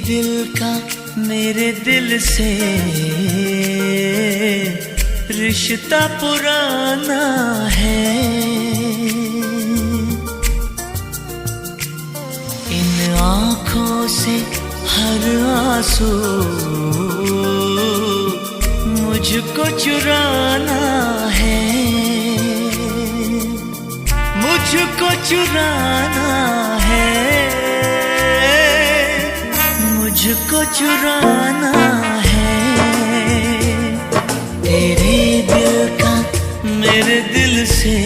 दिल का मेरे दिल से रिश्ता पुराना है। इन आँखों से हर आंसू मुझको चुराना है, मुझको चुराना है, मुझको चुराना है। तेरे दिल का मेरे दिल से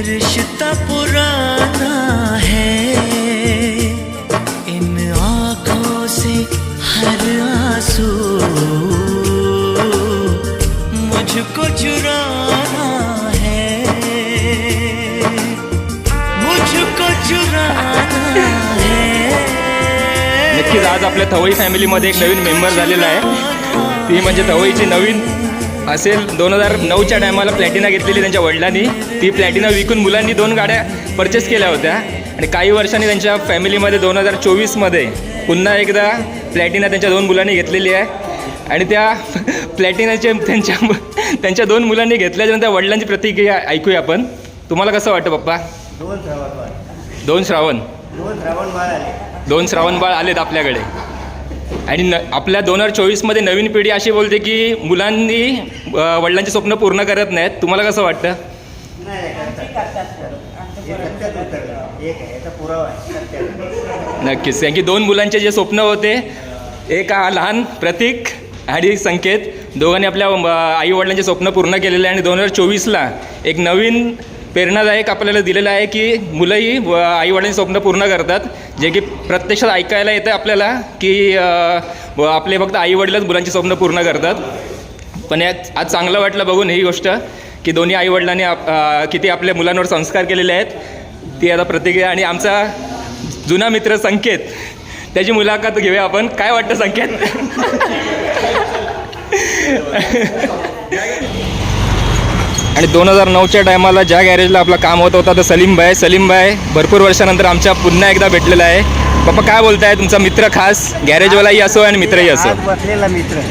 रिश्ता पुराना है। इन आँखों से हर आंसू मुझको चुराना है, मुझको चुराना है। नक्कीच आज आपल्या थवई फॅमिलीमध्ये एक नवीन मेंबर झालेला आहे, ती म्हणजे थवईची नवीन असेल 2009च्या टायमाला प्लॅटिना घेतलेली त्यांच्या वडिलांनी। ती प्लॅटिना विकून मुलांनी 2 गाड्या परचेस केल्या होत्या आणि काही वर्षांनी त्यांच्या फॅमिलीमध्ये 2024मध्ये पुन्हा एकदा प्लॅटिना त्यांच्या 2 मुलांनी घेतलेली आहे। आणि त्या प्लॅटिनाचे त्यांच्या 2 मुलांनी घेतल्याच्यानंतर वडिलांची प्रतिक्रिया ऐकूया आपण। तुम्हाला कसं वाटतं पप्पा? 2 श्रावण बाळ आलेत आपल्याकडे आणि आपल्या 2024मध्ये नवीन पिढी अशी बोलते की मुलांनी वडिलांचे स्वप्न पूर्ण करत नाहीत। तुम्हाला कसं वाटतं? नक्कीच, कारण की 2 मुलांचे जे स्वप्न होते, एक लहान प्रतीक आणि संकेत, दोघांनी आपल्या आई वडिलांचे स्वप्न पूर्ण केलेले आहे आणि 2024ला एक नवीन प्रेरणादायक आपल्याला दिलेलं आहे की मुलंही आई वडिलांचे स्वप्न पूर्ण करतात, जे की प्रत्यक्षात ऐकायला येतं आपल्याला की आपले फक्त आई वडीलच मुलांची स्वप्न पूर्ण करतात। पण आज चांगलं वाटलं बघून ही गोष्ट की दोन्ही आई वडिलांनी किती आपल्या मुलांवर संस्कार केलेले आहेत, ती आता प्रतिक्रिया। आणि आमचा जुना मित्र संकेत, त्याची मुलाखत घेऊया आपण। काय वाटतं संकेत? आणि 2009च्या टायमाला ज्या गॅरेजला आपलं काम होत होतं तर सलीम भाई भरपूर वर्षानंतर आमच्या पुन्हा एकदा भेटलेला आहे। पप्पा काय बोलताय? तुमचा मित्र खास, गॅरेजवालाही असो आणि मित्रही असो। बसलेला मित्र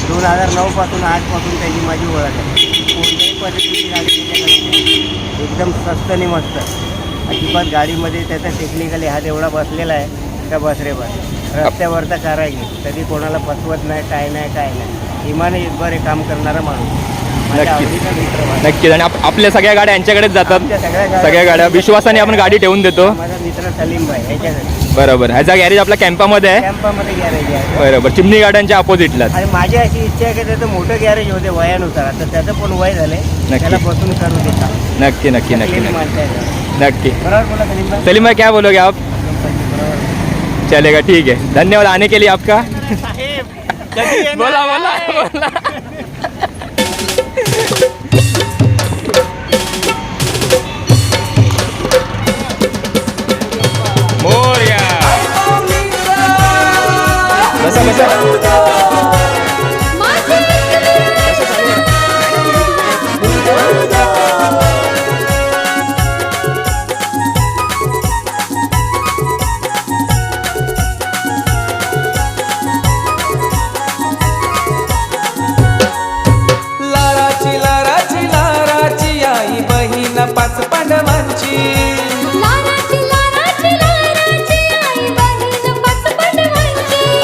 2009 पासून आजपासून त्याची माझी ओळख आहे। कोणत्याही पद्धतीची गाडी एकदम स्वस्त आणि मस्त, अजिबात गाडीमध्ये त्याचा टेक्निकली हात एवढा बसलेला आहे का बस रे बस। रस्त्यावरचा कारागीर, कधी कोणाला फसवत नाही, काय नाही, इमाने बरे काम करणारा माणूस, नक्कीच। आणि आपल्या सगळ्या गाड्या यांच्याकडेच जातात, सगळ्या गाड्या विश्वासाने आपण गाडी ठेवून देतो। माझा मित्र सलीम भाई ह्याच्यासाठी। बरोबर, ह्याचा गॅरेज आपल्या कॅम्पामध्ये आहे। कॅम्पामध्ये गॅरेज आहे, बरोबर, चिमणी गाड्यांच्या अपोजिटला। आणि माझी अशी इच्छा आहे की त्याचं मोठं गॅरेज होते वयानुसार, आता त्याचं पण वय झालंय, त्याला बसून करू देता। नक्की नक्की नक्की नक्की। बरोबर बोला सलीम भाई। सलीम भाई क्या बोलोगे आप? चलेगा, ठीक है, धन्यवाद आने के लिए आपका। बोला बोला बोला। मोरया बसा बसा। लाराची आई बहीण 5 पांडवांची।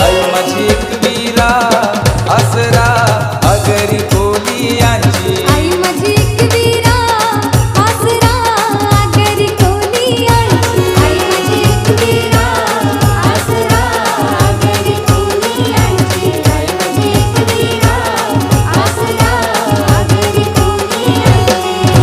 आई माझी एकवीरा आसरा अगरी कोली यांची। आई माझी एकवीरा आसरा अगरी कोली यांची। आई माझी एकवीरा आसरा अगरी कोली यांची। आई माझी एकवीरा आसरा अगरी कोली यांची।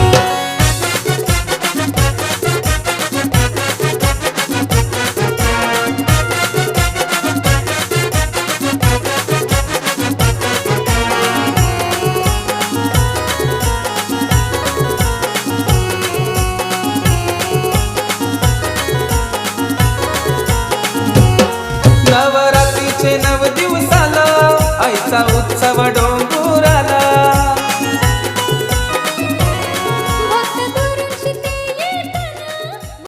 नवरात्रीचे 9 दिवसाला आईचा उत्सव डोळा